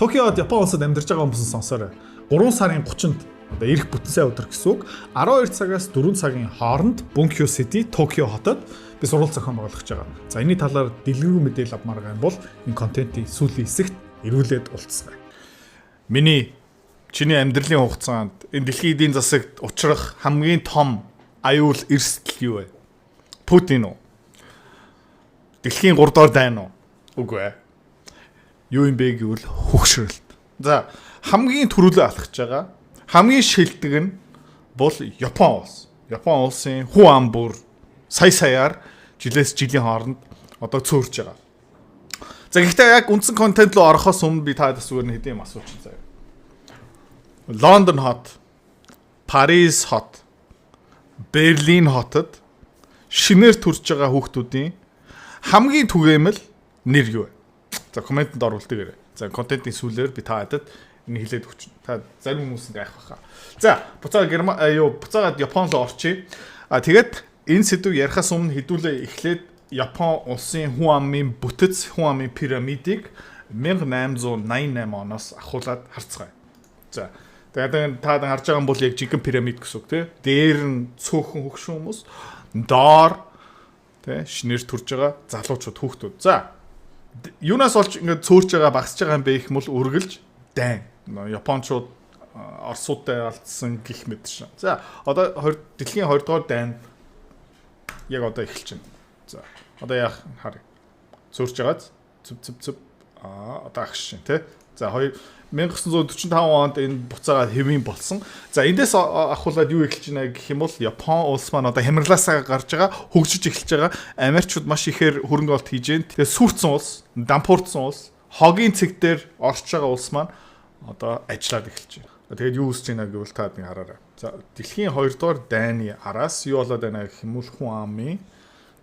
Токиод Япон улсад амьдарч байгаа хүмүүс сонсоорой. 3 сарын 30-нд одоо ирэх бүтэн өдөр гэсэн үг 12 цагаас 4 цагийн хооронд Bunkyo City, Токио хотод би сурвалж зохион байгуулах гэж байгаа. За энэний талаар дэлгэрэнгүй мэдээлэл авмаар байгаа юм бол энэ контентын сүүлийн хэсэгт ирүүлээд уулзцгаая. Миний чиний амьдралын хугацаанд энэ дэлхийн эдийн засагт учрах хамгийн том аюул эрсдэл юу вэ? Путин уу? Дэлхийн 3 дугаар дайн уу? Үгүй ээ. Юу юм бэ гэвэл хөгшрөлт. За хамгийн түрүүлээ алхаж байгаа хамгийн шилдэг нь бол Япон улс. Япон улсын хүн ам бүр саяар жилээс жилийн хооронд одоо цөөрж байгаа. За гэхдээ яг үндсэн контент руу орохоос өмнө би та зүгээр нэг хэдийн асууж заяа. Лондон хот, Парис хот, Берлин хотод шинээр төрж байгаа хүүхдүүдийн хамгийн түгээмэл нэр юу вэ? За комментэнд оруулдаг. За контентын сүүлээр би та хадад энэ хэлээд өгч. Та зарим хүмүүс гайх баха. За буцаад Япон руу орчие. Тэгээд энэ сэдв ярихаас өмнө хэдүүлээ эхлээд Япон улсын хүн амын бүтэц, хүн амын пирамидыг 1888 оноос ахуулаад харцгаая. За тэгээд та харж байгаа юм бол яг жинхэнэ пирамид гэсэн үг тий. Дээр нь цөөхөн хөгшин хүмүүс, доор тий шинээр төрж байгаа залуучууд хүүхдүүд. За юунаас олж ингээд цөөрж байгаа багсж байгаа юм бэ гэх мэл үргэлж дайн. Япончууд Оросуудтай алдсан гих мэт шин. За одоо дэлхийн 20 дугаар дайн яг одоо эхэлж байна. За одоо яах харъя. Цөөрж байгааз цэв одоо агш шин тий. За 1945 онд энэ буцаагаа хэвийн болсон. За эндээс ахуулаад юу эхэлж байна гэх юм бол Япон улс маань одоо хямралаасаа гарч байгаа, хөгжиж эхэлж байгаа. Америкчууд маш ихээр хөрөнгө оруулалт хийж байна. Тэгээ сүрцэн улс, дампуурцсан улс, хогийн цэг дээр орж байгаа улс маань одоо ажиллаад эхэлж байна. Тэгээд юу үсэж байна гэвэл та нэг хараарай. За дэлхийн 2 дугаар дайны араас юу болоод байна гэх юм бол хүн амын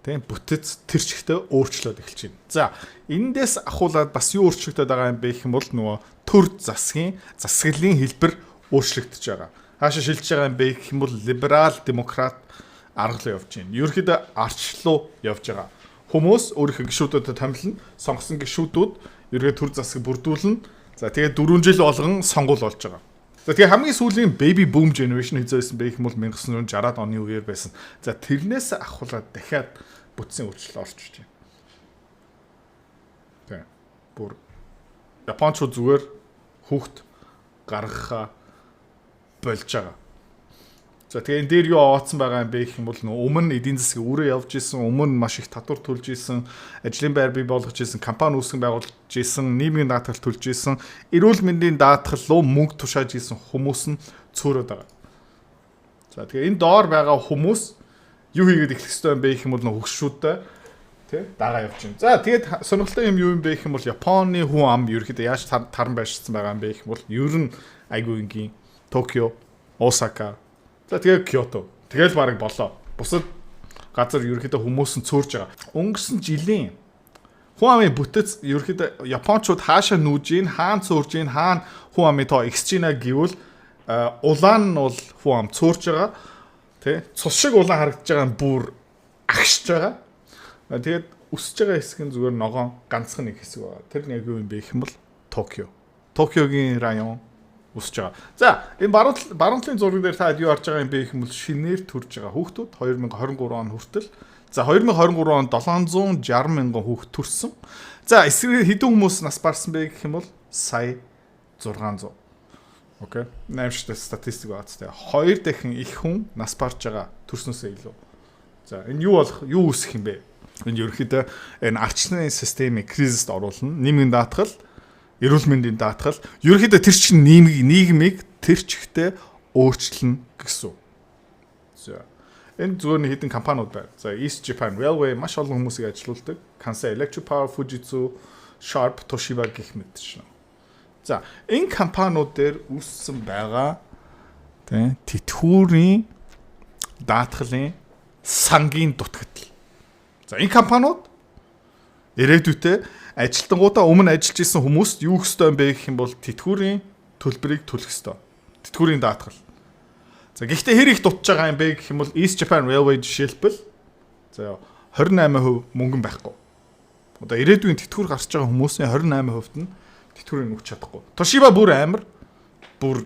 тийм бүтэц тэр чигтээ өөрчлөөд эхэлж байна. За эндээс ахуулаад бас юу өөрчлөгдөд байгаа юм бэ гэх юм бол нөгөө төр засаглалын хэлбэр өөрчлөгдөж байгаа. Хаашаа шилжиж байгаа юм бэ гэх юм бол либерал демократ арга руу явж байна. Ерөнхийдөө арчлуу явж байгаа. Хүмүүс өөрийнхөө гишүүдэд томилно, сонгосон гишүүдүүд ерөнхийдөө төр засаг бүрдүүлнэ. За тэгээд 4 жил болгон сонгуул болж байгаа. За тэгээ хамгийн сүүлийн baby boom generation хэзээсэн бэ гэх юм бол 1960-аад оны үеэр байсан. За тэрнээс ахуулаад дахиад бүтцийн өөрчлөлт орж иж байна. Тэг. Бүр Япончууд зүгээр хүүхд гаргахаа болж байгаа. За тэгээ энэ дээр юу овоцсон байгаа юм бэ гэх юм бол өмнө эдийн засгийн үрээ явж исэн, өмнө маш их татвар төлж исэн, ажлын байр бий болгож исэн, компани үүсгэн байгуулж исэн, нийгмийн даатгал төлж исэн, эрүүл мэндийн даатгал руу мөнгө тушааж исэн хүмүүс нь цөөрөд байгаа. За тэгээ энэ доор байгаа хүмүүс юу хийгээд эхлэх ёстой юм бэ гэх юм бол хөгшшүүдтэй тий дагаа явж байна. За тэгээд сонирхолтой юм юу юм бэ гэх юм бол Японы хүн ам ерөөхдөө яаж таран байршсан байгаа юм бэ гэх юм бол ер нь айгүй энгийн Токио, Осака. За тэгээ Киото. Тэгэл барыг болоо. Бусад газар ерөөхдөө хүмүүс нь цөөрж байгаа. Өнгөрсөн жилийн хүн амын бүтэц ерөөхдөө Япончууд хаашаа нүүж ийн, хаана цөөрж ийн, хаана хүн амын тоо ихсэж ийна гэвэл улаан нь бол хүн ам цөөрж байгаа. Тэ? Цус шиг улаан харагдаж байгаа нь бүр агшж байгаа. Тэгээд өсөж байгаа хэсэг нь зүгээр ногоон ганцхан нэг хэсэг байгаа. Тэр нь яг юу юм бэ гэх юм бол Токио. Токиогийн район өсөж байгаа. За энэ баруун зураг дээр та юу харж байгаа юм бэ гэх юм бол шинээр төрж байгаа хүүхдүүд 2023 он хүртэл. За 2023 онд 760 мянган хүүхд төрсөн. За эсрэг хэдэн хүмүүс нас барсан бэ гэх юм бол сая 600. Окей. Наамштай статистик баац тэ. 2 дахин их хүн нас барж байгаа төрснөөсөө илүү. За энэ юу үүсэх юм бэ? Энэ ерөнхийдөө энэ арчны системийн кризист оруулна. Нийгмийн даатгал, эрүүл мэндийн даатгал, ерөнхийдөө тэр чинь нийгмийг тэр чигтээ өөрчилнө гэсэн. За энэ зөвхөн хэдэн компаниуд байна. За East Japan Railway маш олон хүмүүсийг ажилуулдаг. Kansai Electric Power, Fujitsu, Sharp, Toshiba гэх мэт шин. За энэ компаниуд дээр үүссэн байгаа тийм тэтгүүрийн даатгалын сангийн дутагдал. За энэ компаниуд ирээдүйдээ ажилтнуудаа өмнө ажиллаж исэн хүмүүст юу өгөх ёстой юм бэ гэх юм бол тэтгүүрийн төлбөрийг төлөх ёстой. Тэтгүүрийн даатгал. За гэхдээ хэр их дутж байгаа юм бэ гэх юм бол East Japan Railway жишээлбэл за 28% мөнгөн байхгүй. Одоо ирээдүйн тэтгүүр гарч байгаа хүмүүсийн 28%-д нь тэтгэврийг өгч чадахгүй. Toshiba бүр амар бүр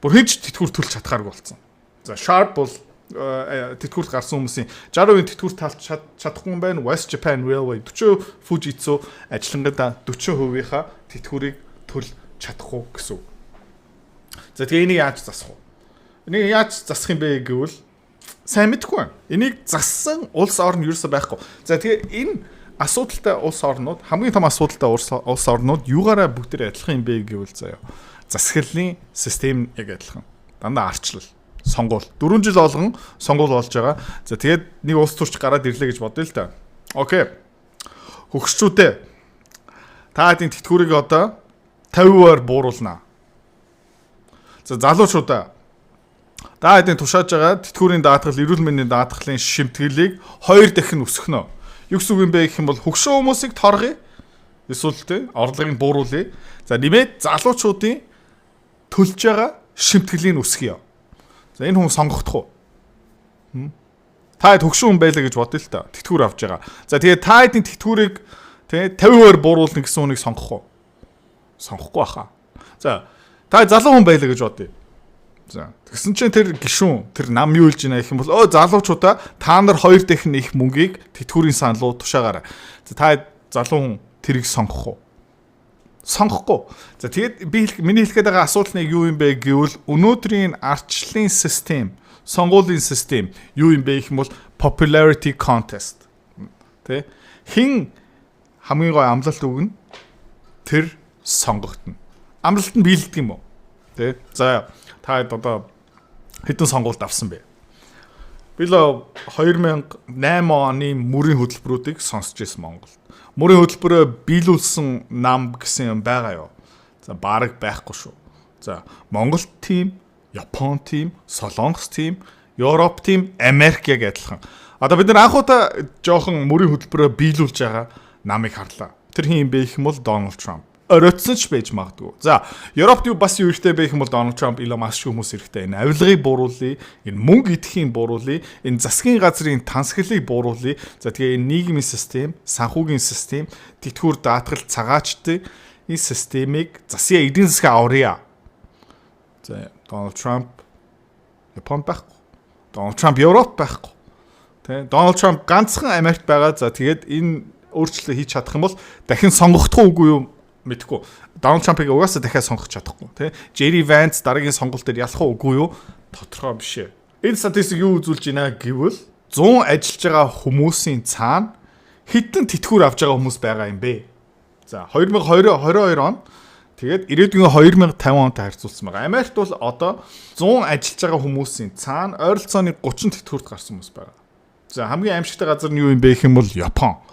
хийж тэтгэвэр төлж чадхааргүй болсон. За Sharp бол тэтгэврт гарсан хүмүүсийн 60% тэтгэврт талж чадахгүй юм байна. West Japan Railway 40% Fujitsu ажиллангуудаа 40%-ийнхаа тэтгэврийг төлж чадахгүй гэсэн. За тэгээ энийг яаж засах вэ? Энийг яаж засах юм бэ гэвэл сайн мэдэхгүй байна. Энийг зассан улс орн ерөөсөй байхгүй. За тэгээ энэ асуудалтай улс орнууд хамгийн том асуудалтай улс орнууд юугаараа бүгдээр адилхан юм бэ гэвэл заяа. Засаглалын систем яг адилхан. Дандаа арчлал, сонгуул. 4 жил болгон сонгуул болж байгаа. За тэгээд нэг улс төрч гараад ирлээ гэж бодъё л та. Окей. Хөгшчүүдээ та хэдийн тэтгэврийг одоо 50% бууруулнаа. За залуучуудаа та хэдийн тушааж байгаа тэтгэврийн даатгал, эрүүл мэндийн даатгалын шимтгэлийг 2 дахин өсгөнө. Юу гэсэн үг юм бэ гэх юм бол хөгшин хүмүүсийг торгоё. Эсвэл тэ орлогыг бууруулъя. За нэмээд залуучуудын төлж байгаа шимтгэлийг өсгөё. За энэ хүн сонгогдох уу? Та хэд хөгшин хүн байлаа гэж бодъё л та. Тэтгэвэр авч байгаа. За тэгээд та хэдийн тэтгэврийг тэ 50% бууруулна гэсэн үнийг сонгох уу? Сонгохгүй баха. За та залуу хүн байлаа гэж бодъё. За тэгсэн чинь тэр гишүүн тэр нам юу хэлж байна гэх юм бол залуучуудаа та нар 2 дахин их мөнгийг тэтгэврийн сан руу тушаагаарай. За та залуу хүн тэрийг сонгох уу? Сонгохгүй. За тэгээд би миний хэлэх гээд байгаа асуудал нэг юу юм бэ гэвэл өнөөдрийн арчлалын систем, сонгуулийн систем юу юм бэ гэх юм бол popularity contest. Тэ? Хин хамгийн гой амлалт өгнө тэр сонгогдно. Амлалт нь биелдэг юм уу? Тэ? За та одоо хэдэн сонгуульд авсан бэ? Би л 2008 оны мөрийн хөтөлбөрүүдийг сонсч ирсэн Монголд. Мөрийн хөтөлбөрөө биелүүлсэн нам гэсэн юм байгаа юу? За бараг байхгүй шүү. За Монгол тим, Япон тим, Солонгос тим, Европ тим, Америк яг адилхан. Одоо бид нар анхудаа жоохон мөрийн хөтөлбөрөө биелүүлж байгаа намыг харлаа. Тэр хин юм бэ гэх юм бол Donald Trump. Оройтсон ч байж магадгүй. За, Европт юу бас юу ихтэй бэ гэх юм бол Donald Trump, Elon Musk хүмүүс ихтэй. Энэ авилгыг бууруулъя, энэ мөнгө идэхийг бууруулъя, энэ засгийн газрын тансаглалыг бууруулъя. За тэгээ энэ нийгмийн систем, санхүүгийн систем, тэтгэвэр даатгал цагаачдын энэ системийг засгийн эдийн засгаа авръя. За, Donald Trump Японд байхгүй. Donald Trump Европт байхгүй. Тэ? Donald Trump ганцхан Америкт байгаа. За тэгээд энэ өөрчлөлт хийж чадах юм бол дахин сонгогдох уугүй юу? Мэдхгүй. Donald Trump-ыг угаасаа дахиад сонгох чадахгүй, тий. Jerry Vance дараагийн сонголт дээр ялах уугүй юу? Тодорхой биш ээ. Энэ статистик юу үзүүлж байна гэвэл 100 ажиллаж байгаа хүмүүсийн цаана хэдэн тэтгэвэр авч байгаа хүмүүс байгаа юм бэ? За 2022 он тэгээд ирээдүйн 2050 онтой харьцуулсан байгаа. Америкт бол одоо 100 ажиллаж байгаа хүмүүсийн цаана ойролцоогны 30 тэтгэврт гарсан хүмүүс байгаа. За хамгийн аимшигтай газар нь юу юм бэ гэх юм бол Япон.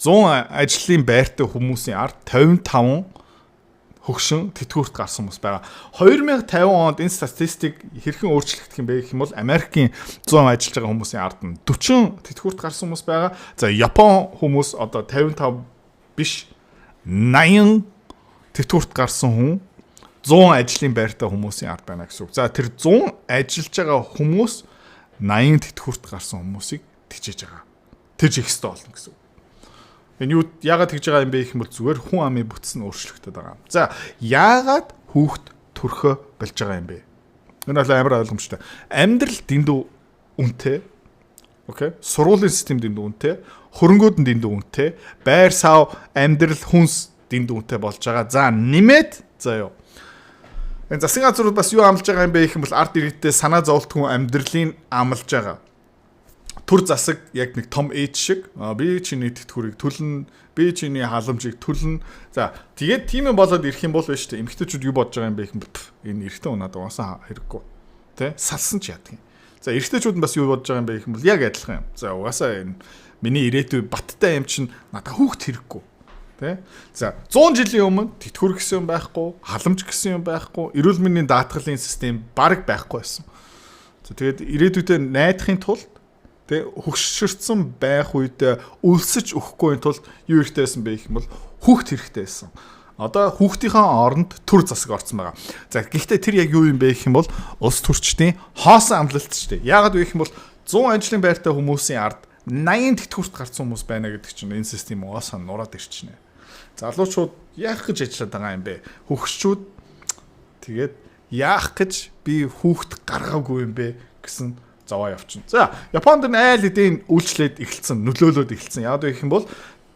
100 ажлын байртай хүмүүсийн ард 55 хөгшин тэтгэврт гарсан хүмүүс байгаа. 2050 онд энэ статистик хэрхэн өөрчлөгдөх юм бэ гэх юм бол Америкийн 100 ажиллаж байгаа хүмүүсийн ард нь 40 тэтгэврт гарсан хүмүүс байгаа. За Япон хүмүүс одоо 55 биш 80 тэтгэврт гарсан хүн 100 ажлын байртай хүмүүсийн ард байна гэсэн үг. За тэр 100 ажиллаж байгаа хүмүүс 80 тэтгэврт гарсан хүмүүсийг тижээж байгаа. Тиж их хэвээр болно гэсэн үг. Энэ юу яагаад тэгж байгаа юм бэ гэх юм бол зүгээр хүн амын бүтц нь өөрчлөгдөд байгаа. За яагаад хүүхд төрхөө болж байгаа юм бэ? Энэ бол амар ойлгомжтой. Амьдрал дэндүү үнэтэй. Окей. Сургуулийн систем дэндүү үнэтэй. Хөрөнгүүд нь дэндүү үнэтэй. Байр сав, амьдрал, хүнс дэндүү үнэтэй болж байгаа. За нэмээд заяа. Энэ засгийн газрууд бас юу амлаж байгаа юм бэ гэх юм бол ард иргэдтэй санаа зовлтгүй амьдралын амлаж байгаа. Түр засаг яг нэг том ээж шиг би чиний тэтгэврийг төлнө, би чиний халамжийг төлнө. За тэгээд тийм юм болоод ирэх юм бол байна шүү дээ. Эмэгтэйчүүд юу бодож байгаа юм бэ гэх юм бол энэ эрэгтэй унаад угаасаа хэрэггүй. Тэ? Салсан ч яадаг юм. За эрэгтэйчүүд нь бас юу бодож байгаа юм бэ гэх юм бол яг адилхан юм. За угаасаа энэ миний ирээдүй баттай юм чинь надад хүүхд хэрэггүй. Тэ? За 100 жилийн өмнө тэтгэвэр гэсэн юм байхгүй, халамж гэсэн юм байхгүй, эрүүл мэндийн даатгалын систем бараг байхгүй байсан. За тэгээд ирээдүйдээ найдахын тулд хөгшөрсөн байх үед өлсөж өгөхгүй тулд юу хэрэгтэй байсан бэ гэх юм бол хүүхд хэрэгтэй байсан. Одоо хүүхдийнхээ оронд төр засаг орсон байгаа. За гэхдээ тэр яг юу юм бэ гэх юм бол улс төрчдийн хоосон амлалт шүү дээ. Яагаад вэ гэх юм бол 100 ажлын байртай хүмүүсийн ард 80 тэтгэврт гарсан хүмүүс байна гэдэг чинь энэ систем угаасаа нураад ирчихнэ. Залуучууд яах гэж ажиллаад байгаа юм бэ? Хөгшчүүд тэгээд яах гэж би хүүхэд гаргаагүй юм бэ гэсэн заваа явчихна. За, Японд айл хэдийн үйлчлээд эхэлсэн, нөлөөлөд эхэлсэн. Яагаад вэ гэх юм бол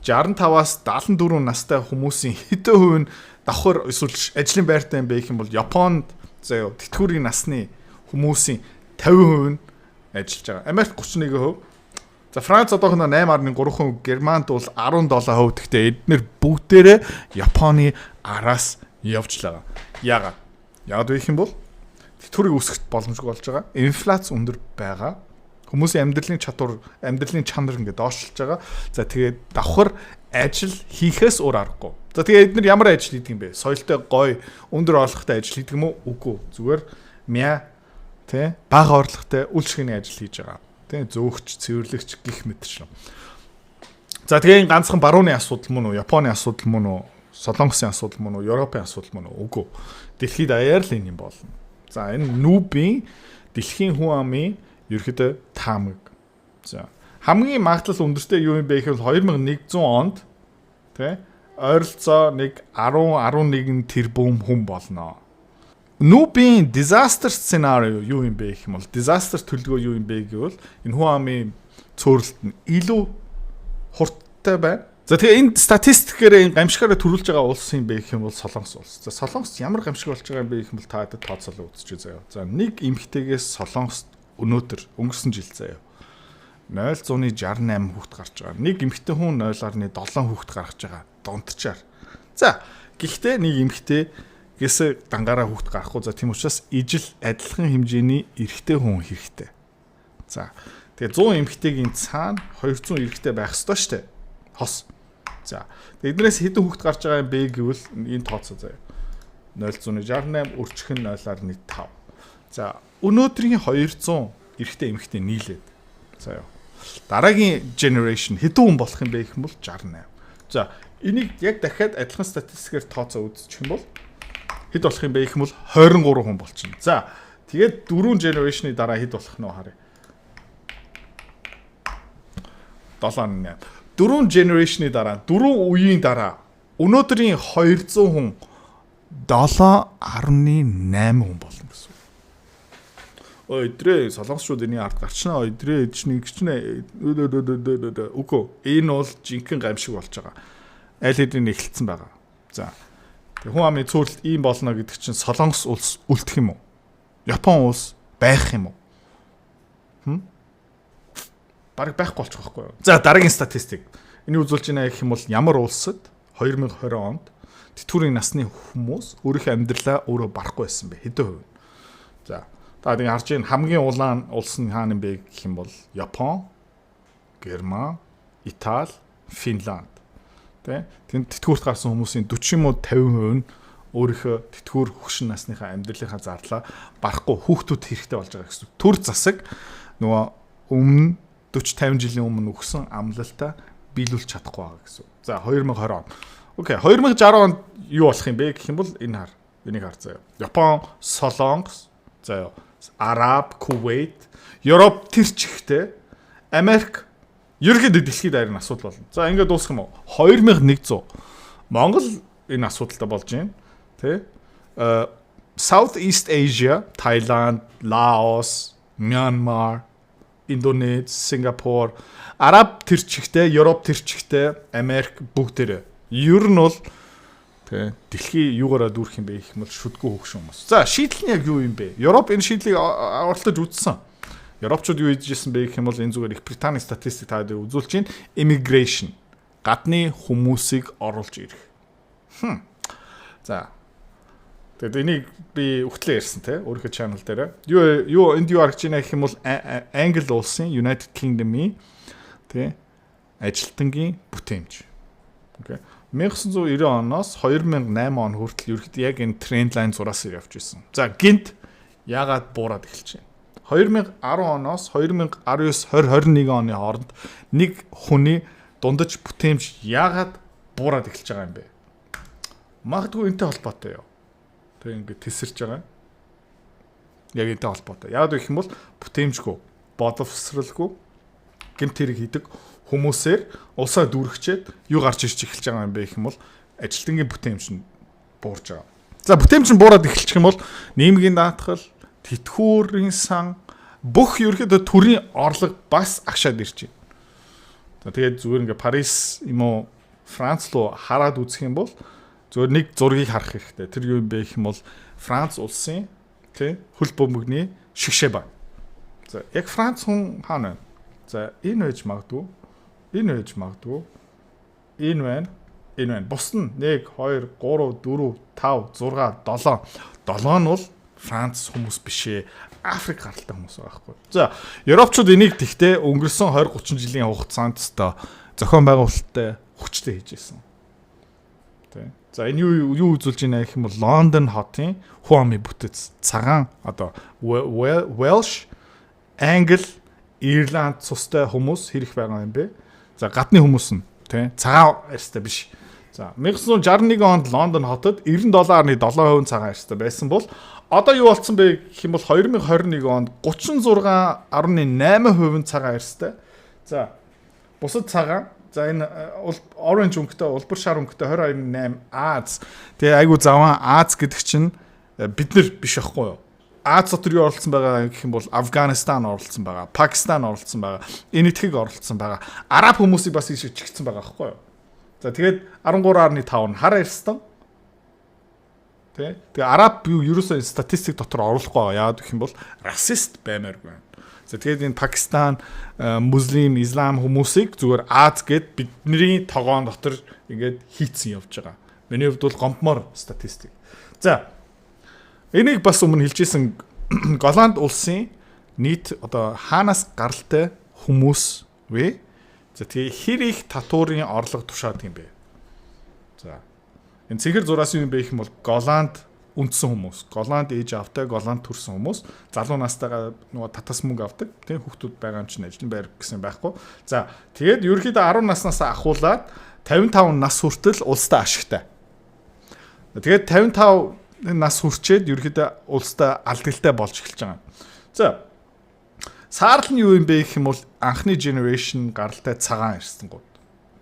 65-аас 74 настай хүмүүсийн хэдэн хувь нь давхар эсвэл ажлын байртай юм бэ гэх юм бол Японд заяа тэтгэврийн насны хүмүүсийн 50% нь ажиллаж байгаа. Америк 31%. За Франц одоохондоо 8.3%, Германд бол 17%. Гэхдээ эдгээр бүгдээрээ Японы араас явж байгаа. Яагаад вэ гэх юм бол тэтгэврийг өсгөх боломжгүй болж байгаа. Инфляц өндөр байгаа. Хүмүүсийн амьдралын чанар ингээд доошлж байгаа. За тэгээд давхар ажил хийхээс өөр аргагүй. За тэгээд эдгээр ямар ажил хийдэг юм бэ? Соёлтой гоё, өндөр орлоготой ажил хийдэг юм уу? Үгүй. Зүгээр бага орлоготой үйлчлэгээний ажил хийж байгаа. Зөөгч, цэвэрлэгч гих мэтчлэн. За тэгээ ганцхан барууны асуудал мөн үү? Японы асуудал мөн үү? Солонгосын асуудал мөн үү? Европын асуудал мөн үү? Үгүй. Дэлхийд даяар л энэ юм болно. За энэ нүүбийн дэлхийн хүн амын ерөөдөө таамаг. За хамгийн магадлал өндөртэй юу юм бэ гэвэл 2100 онд ойролцоо 10-11 тэрбум хүн болно. Нүүбийн disaster scenario юу юм бэ гэх юм бол disaster төлөвлөгөө юу юм бэ гэвэл энэ хүн амын цөөрөлт нь илүү хурдтай байна. За тэгээ энэ статистикээр гамшигаараа төрүүлж байгаа улс юм бэ гэх юм бол Солонгос улс. За Солонгос ямар гамшиг болж байгаа юм бэ гэх юм бол та хэд тооцоолоо үзчихье заяа. За нэг эмэгтэйгээс Солонгост өнөөдөр өнгөрсөн жил заяа 0.68 хүүхэд гарч байгаа. Нэг эмэгтэй хүн 0.7 хүүхэд гаргаж байгаа. Дунтчаар. За гэхдээ нэг эмэгтэйгээс дангаараа хүүхэд гарахгүй. За тийм учраас ижил адилхан хэмжээний эрэгтэй хүн хэрэгтэй. За тэгээ 100 эмэгтэйгийн цаана 200 эрэгтэй байх ёстой шүү дээ. Хос. За эднээс хэдэн хүүхэд гарч байгаа юм бэ гэвэл энэ тооцоо заяа. 0.68 өрчгөн 0.5. За өнөөдрийн 200 эрэгтэй эмэгтэй нийлээд. За яа. Дараагийн generation хэдэн хүн болох юм бэ гэх юм бол 68. За энийг яг дахиад адилхан статистикээр тооцоо үзчих юм бол хэд болох юм бэ гэх юм бол 23 хүн болчихно. За тэгээд 4 generation-ы дараа хэд болох нь харъя. 7.8. 4 generation-ы дараа, 4 үеийн дараа өнөөдрийн 200 хүн 7.8 хүн болно гэсэн. Өдрөө солонгосчууд энэ ард гарчнаа өдрөө эдчний гिचнэ үгүй энэ бол жинхэнэ гамшиг болж байгаа. Аль хэдийн эхэлсэн байгаа. За хүн амын цөөлөлт ийм болно гэдэг чинь Солонгос улс үлдэх юм уу? Япон улс байх юм уу? Бараг байхгүй болчих واخгүй юу? За дараагийн статистик. Энийг үзүүлж байна гэх юм бол ямар улсад 2020 онд тэтгэврийн насны хүмүүс өөрийнхөө амьдралаа өөрөө барахгүй байсан бэ? Хэдэн хувь? За та нэг харж байна хамгийн улаан улс нь хаана юм бэ гэх юм бол Япон, Герман, Итали, Финланд. Тэнд тэтгэврт гарсан хүмүүсийн 40 муу 50% нь өөрийнхөө тэтгэвэр хөгшин насныхаа амьдралынхаа зардалаа барахгүй хүүхдүүд хэрэгтэй болж байгаа гэсэн. Төр засаг нөгөө өмнө 40-50 жилийн өмнө өгсөн амлалтаа биелүүлж чадахгүй байгаа гэсэн. За 2020 он. Окей, 2060 онд юу болох юм бэ гэх юм бол энэ хар. Энийг хар заяа. Япон, Солонгос, заяа. Араб, Кувейт, Европ тэр чигтээ Америк ерөнхийдөө дэлхийд даяар асуудал болно. За ингээд дуусах юм уу? 2100 Монгол энэ асуудалтай болж байна. South East Asia, Thailand, Laos, Myanmar, Индонез, Сингапур, Араб тэр чигтээ, Европ тэр чигтээ, Америк бүгдээрээ. Ер нь бол дэлхий юугаараа дүүрэх юм бэ гэх юм бол шүдгүү хөгшин хүмүүс. За шийдэл нь яг юу юм бэ? Европ энэ шийдлийг оролдож үзсэн. Европчууд юу хийжсэн бэ гэх юм бол энэ зүгээр Их Британий статистик таад үзүүлж байна. Immigration. Гадны хүмүүсийг оруулж ирэх. За. Тэгээд энийг би өгтлээ ярьсан те өөрийнхөө channel дээр. Юу энд юу харж байна гэх юм бол Англи улсын United Kingdom-ийн ажилтнгийн бүтээмж. Окей. 1990 оноос 2008 он хүртэл ерөөхдөө яг энэ тренд лайн зураас явж ирсэн. За гинт яагаад буураад эхэлж байна? 2010 оноос 2019-2021 оны хооронд нэг хүний дундаж бүтээмж яагаад буураад эхэлж байгаа юм бэ? Магадгүй энэтэй холбоотой юу? Тэг ингээд тесэрч байгаа. Яг энэтэй холбоотой. Яагаад гэх юм бол бүтээмжгүй, боловсралгүй, гэмт хэрэг хийдэг хүмүүсээр улсаа дүүргчээд юу гарч ирж эхэлж байгаа юм бэ гэх юм бол ажилтнгийн бүтээмж нь буурж байгаа. За бүтээмж нь буураад эхэлчих юм бол нийгмийн даатгал, тэтгүүрийн сан бүх ерөөдөө төрийн орлого бас агшаад ирж байна. За тэгээд зүгээр ингээ Парис юм уу Франц руу хараад үзэх юм бол зүгээр нэг зургийг харах хэрэгтэй. Тэр юу юм бэ гэх юм бол Франц улсын тий хөл бөмбөгний шигшээ баг. За яг Франц хүн хаана вэ? За энэ байж магадгүй. Энэ байж магадгүй. Энэ байна. Энэ байна. Бус нь 1 2 3 4 5 6 7. 7 нь бол Франц хүмүүс биш ээ. Африк гаралтай хүмүүс байгаа байхгүй. За Европчууд энийг тэгтээ өнгөрсөн 20 30 жилийн хугацаанд өстой зохион байгуулалттай хүчтэй хийж ирсэн. Тэ. За энэ юу үзүүлж байна гэх юм бол Лондон хотын Хуами бүтэц цагаан одоо Welsh, Англи, Ирланд цустай хүмүүс хэрэг байгаа юм бэ? За гадны хүмүүс нь тий цагаан арьстай биш. За 1961 онд Лондон хотод 97.7% цагаан арьстай байсан бол одоо юу болсон бэ гэх юм бол 2021 онд 36.8% цагаан арьстай. За бусад цагаан за энэ оранж өнгөтэй улбар шар өнгөтэй 22.8 Аз. Тэгээ айгу заван Аз гэдэг чинь бид нар биш байхгүй юу? Аз дотор юу оролцсон байгаа гэх юм бол Афганистан оролцсон байгаа, Пакистан оролцсон байгаа, Энэтхэг оролцсон байгаа. Араб хүмүүсийг бас ийш чигтсэн байгаа байхгүй юу? За тэгээд 13.5 нь хар арьстан. Тэгээ араб юу ерөөсөө статистик дотор оруулахгүй байгаа. Яагаад гэх юм бол расист баймааргүй байна. За тэгээд энэ Пакистан, муслим, ислам хүмүүсийг зүгээр Аз гэд бидний тогоон дотор ингээд хийцэн явж байгаа. Миний хувьд бол гомдмоор статистик. За энийг бас өмнө хэлжсэн Голланд улсын нийт одоо хаанаас гаралтай хүмүүс вэ? За тэгээ хэр их татварын орлого тушаад юм бэ? За энэ цэнхэр зураас юу юм бэ гэх юм бол Голланд үндсэн хүмүүс, Голланд ээж автай, Голланд төрсэн хүмүүс, залуу настайгаа нөгөө татас мөнгө авдаг, тийм хүүхдүүд байгаа юм чинь ажлын байр гэсэн байхгүй. За тэгээд ерөөхдөө 10 наснаас ахуулаад 55 нас хүртэл улстай ашигтай. Тэгээд 55 нас хүрчээд ерөөхдөө улстай алдгалтай болж эхэлж байгаа. За саарл нь юу юм бэ гэх юм бол анхны generation гаралтай цагаан ирсэнгууд.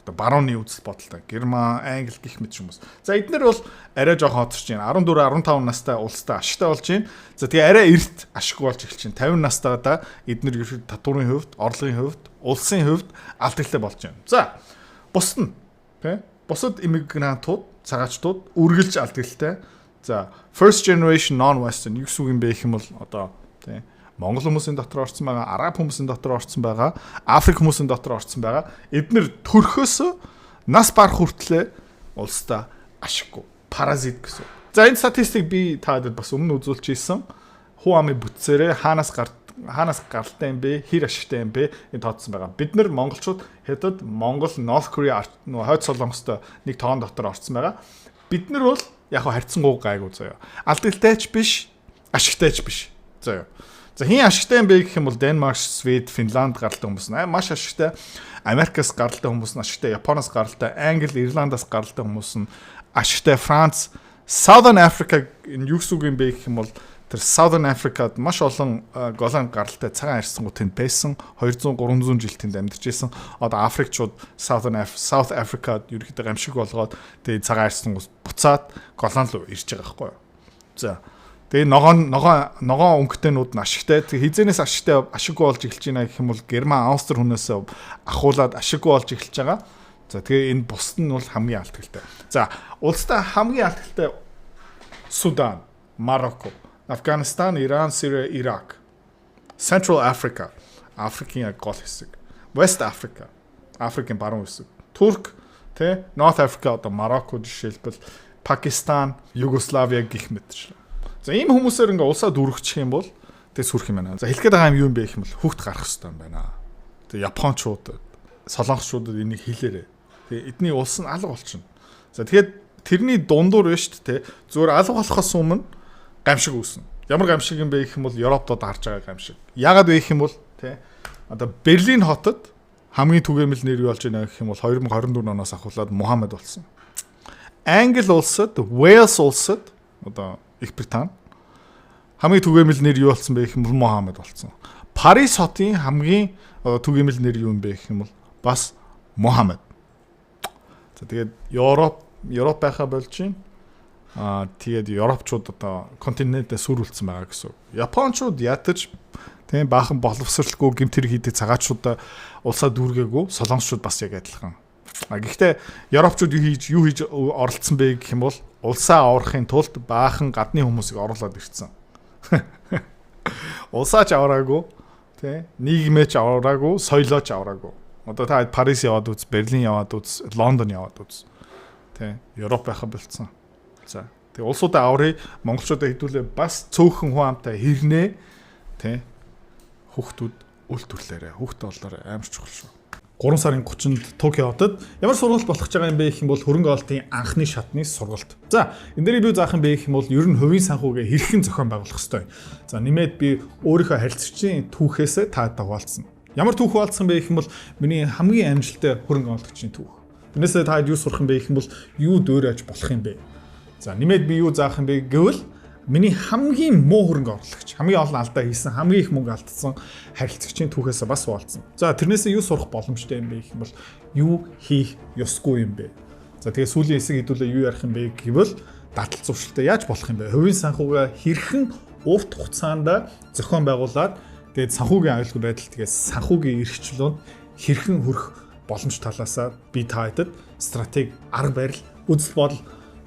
Одоо барууны үзэл бодолтой Герман, Англи гэх мэт хүмүүс. За эднэр бол арай жоохон хоцорч байна. 14, 15 настай улстай ашигтай болж байна. За тэгээ арай эрт ашиггүй болж эхэлж байна. 50 настайдаа эднэр ерөөд татварын хувьд, орлогын хувьд, улсын хувьд алдагтай болж байна. За бусд нь тий бусад иммигрантууд, цагаачтууд үргэлж алдагтай. За first generation non-western юу гэсэн юм бэ гэх юм бол одоо тий Монгол хүмүүсийн дотор орсон байгаа, араб хүмүүсийн дотор орсон байгаа, Африк хүмүүсийн дотор орсон байгаа. Эднэр төрхөөс нас барах хүртлээр улстай ашиггүй, паразит гэсэн. За энэ статистик би таад бас өмнө үзүүлж ийсэн. Хуами бүтцээрээ хаанаас гаралтай юм бэ, хэр ашигтай юм бэ энэ тооцсон байгаа. Бид нар монголчууд хэдд Монгол, North Korea нөгөө хойд солонгостой нэг тоон дотор орсон байгаа. Бид нар бол яг харьцангуй гайгүй заяа. Алдагтайч биш, ашигтайч биш. Заяа. За хин ашигтай юм бэ гэх юм бол Денмарк, Свед, Финланд гаралтай хүмүүс нь маш ашигтай. Америкаас гаралтай хүмүүс нь ашигтай, Японоос гаралтай, Англи, Ирландаас гаралтай хүмүүс нь ашигтай. Франц, Southern Africa юу гэсэн юм бэ гэх юм бол тэр Southern Africад маш олон Голланд гаралтай цагаан арьсангууд тэнд байсан. 200 300 жил тэнд амьдарч байсан. Одоо Африкчууд South Africад ерөөхдөө гамшиг болгоод тэгээ цагаан арьсангууд буцаад Голланд руу ирж байгаа байхгүй юу. За тэгээ ногоон өнгөтэйнүүд нь ашигтай. Хизэнээс ашигтай ашиггүй болж эхэлж байна гэх юм бол Герман, Австри хүнээс ахуулаад ашиггүй болж эхэлж байгаа. За тэгээ энэ бусд нь бол хамгийн алдагтай. За улстай хамгийн алдагтай Судан, Марокко, Афганистан, Иран, Сирия, Ирак, Central Africa, Африкийн гол хэсэг, West Africa, Африкийн баруун хэсэг, Турк, тэ North Africa одоо Марокко жишээлбэл, Пакистан, Югославия гэх мэт. За ийм хүмүүсээр ингээ улсаа дүүргэх юм бол тэг сүрх юм байна. За хэлэхэд байгаа юм юу юм бэ гэх юм бол хүүхд гарах хэрэгтэй юм байна. Тэг Япончууд, Солонгосчуудад энийг хэлээрээ. Тэг эдний улс нь алга болчихно. За тэгэхээр тэрний дундуур байна шүү дээ. Зүгээр алга болохоос өмнө гамшиг үүснэ. Ямар гамшиг юм бэ гэх юм бол Европод харж байгаа гамшиг. Яагаад вэ гэх юм бол тэ одоо Берлин хотод хамгийн түгээмэл нэр юу болж байна гэх юм бол 2024 оноос ахуулаад Мухаммед болсон. Англи улсад, Wales улсад одоо Их Британи хамгийн түгээмэл нэр юу болсон бэ гэх юм бол Мухаммед болсон. Парис хотын хамгийн түгээмэл нэр юу юм бэ гэх юм бол бас Мухаммед. За тэгээд Европ байхаа болж байна. Тэгээд Европчууд одоо континентээ сүрүүлсэн байгаа гэсэн. Япончууд ятаж тийм баахан боловсралгүй гэмт хэрэг хийдэг цагаатчуудаа улсаа дүүргээгүй, солонгосчууд бас яг адилхан. Гэхдээ Европчууд юу хийж оролцсон бэ гэх юм бол улсаа аврахын тулд баахан гадны хүмүүсийг оруулаад ирсэн. Улсаач авраагүй, тийм нийгмээч авраагүй, соёлооч авраагүй. Одоо та Парис яваад үз, Берлин яваад үз, Лондон яваад үз. Тийм Европ байхаа болцсон. За тэгээ улсуудаа аврыг монголчуудаа хэдүүлээ бас цөөхөн хүн амтай хэрнээ тийм хүүхдүүд үлдүүлээрэ хүүхдээ болоорой амар чухал шүү. 3 сарын 30-нд Токио хотод ямар сургалт болох гэж байгаа юм бэ гэх юм бол хөрөнгө оруулалтын анхны шатны сургалт. За энэ дээр би юу заах юм бэ гэх юм бол ер нь хувийн санхүүгээ хэрхэн зохион байгуулах ёстой. За нэмээд би өөрийнхөө харилцагчийн түүхээс та хуваалцсан. Ямар түүх хуваалцсан бэ гэх юм бол миний хамгийн амжилттай хөрөнгө оруулагчийн түүх. Тэрнээсээ та юу сурах юм бэ гэх юм бол юу дөөрэж болох юм бэ? За нэмээд би юу заах юм бэ гэвэл миний хамгийн муу хөрөнгө оруулагч, хамгийн олон алдаа хийсэн, хамгийн их мөнгө алдсан харилцагчийн түүхээс бас хуваалцсан. За тэрнээсээ юу сурах боломжтой юм бэ гэх юм бол юу хийх ёсгүй юм бэ? За тэгээ сүүлийн хэсэг хэдүүлээ юу ярих юм бэ гэвэл дадал зуршилтай яаж болох юм бэ? Хувийн санхугаа хэрхэн урт хугацаанд зохион байгуулад тэгээд санхүүгийн аюулгүй байдал тэгээд санхүүгийн эрхчлөөнд хэрхэн хүрэх боломж талаасаа би та хэдэд стратеги, арга барил, үзэл бодол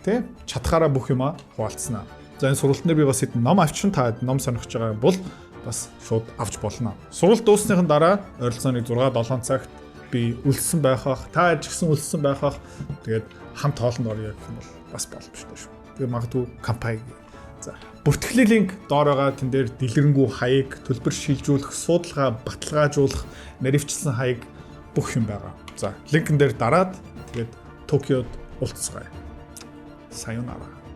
тэг чадхаараа бүх юма хуваалцсанаа. За энэ сургалтын дээр би бас хэдэн ном авчин та ном сонирхож байгаа бол бас шууд авч болно. Сургалт дуусныхын дараа ойролцоогоо 6-7 цагт би үлдсэн байх ах, та ч гэсэн үлдсэн байх ах. Тэгээд хамт хоолнд орё гэх юм бол бас боломжтой шүү. Тэгээд магадгүй компани. За бүртгэлийн линк доор байгаа тэн дээр дэлгэрэнгүй хаяг, төлбөр шилжүүлэх, судалгаа, баталгаажуулах, наривчлсан хаяг бүх юм байгаа. За линкэн дээр дараад тэгээд Токиод уулзцгаая. Sayonara.